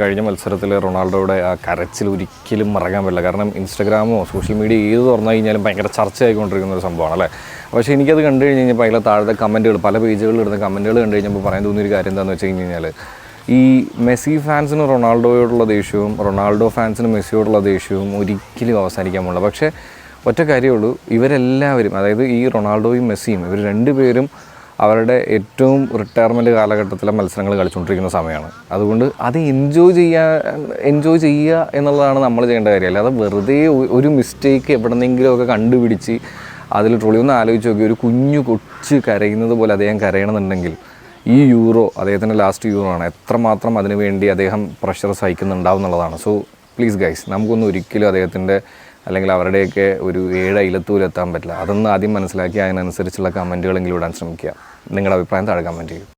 കഴിഞ്ഞ മത്സരത്തിൽ റൊണാൾഡോയുടെ ആ കരച്ചിൽ ഒരിക്കലും മറക്കാൻ പറ്റില്ല. കാരണം ഇൻസ്റ്റഗ്രാമോ സോഷ്യൽ മീഡിയ ഏത് തുറന്നു കഴിഞ്ഞാലും ഭയങ്കര ചർച്ചയായിക്കൊണ്ടിരിക്കുന്ന ഒരു സംഭവമാണ് അല്ലേ. പക്ഷേ എനിക്കത് കണ്ടു കഴിഞ്ഞ് കഴിഞ്ഞപ്പോൾ അതിലെ താഴത്തെ കമൻറ്റുകൾ, പല പേജുകളിൽ ഇടുന്ന കമൻറ്റുകൾ കണ്ടു കഴിഞ്ഞപ്പോൾ പറയാൻ തോന്നിയൊരു കാര്യം എന്താണെന്ന് വെച്ച് കഴിഞ്ഞാൽ, ഈ മെസ്സി ഫാൻസിന് റൊണാൾഡോയോടുള്ള ദേഷ്യവും റൊണാൾഡോ ഫാൻസിന് മെസ്സിയോടുള്ള ദേഷ്യവും ഒരിക്കലും അവസാനിക്കാൻ പോകില്ല. പക്ഷേ ഒറ്റ കാര്യമേ ഉള്ളൂ, ഇവരെല്ലാവരും, അതായത് ഈ റൊണാൾഡോയും മെസ്സിയും, ഇവർ രണ്ടുപേരും അവരുടെ ഏറ്റവും റിട്ടയർമെൻറ്റ് കാലഘട്ടത്തിലെ മത്സരങ്ങൾ കളിച്ചുകൊണ്ടിരിക്കുന്ന സമയമാണ്. അതുകൊണ്ട് അത് എൻജോയ് ചെയ്യുക എന്നുള്ളതാണ് നമ്മൾ ചെയ്യേണ്ട കാര്യം. അല്ലാതെ വെറുതെ ഒരു മിസ്റ്റേക്ക് എവിടെന്നെങ്കിലുമൊക്കെ കണ്ടുപിടിച്ച് അതിൽ ട്രോളി. ഒന്ന് ആലോചിച്ച് നോക്കി, ഒരു കുഞ്ഞു കൊച്ച് കരയുന്നത് പോലെ അദ്ദേഹം കരയണമെന്നുണ്ടെങ്കിൽ ഈ യൂറോ അദ്ദേഹത്തിൻ്റെ ലാസ്റ്റ് യൂറോ ആണ്, എത്രമാത്രം അതിനു വേണ്ടി അദ്ദേഹം പ്രഷർ സഹിക്കുന്നുണ്ടാവും എന്നുള്ളതാണ്. സോ പ്ലീസ് ഗൈസ്, നമുക്കൊന്നും ഒരിക്കലും അദ്ദേഹത്തിൻ്റെ അല്ലെങ്കിൽ അവരുടെയൊക്കെ ഒരു 7 അയലത്തൂരിൽ എത്താൻ പറ്റില്ല. അതൊന്ന് ആദ്യം മനസ്സിലാക്കി അതിനനുസരിച്ചുള്ള കമൻറ്റുകളെങ്കിലും ഇടാൻ ശ്രമിക്കുക. നിങ്ങളുടെ അഭിപ്രായം താഴെ കമൻറ്റ് ചെയ്യും.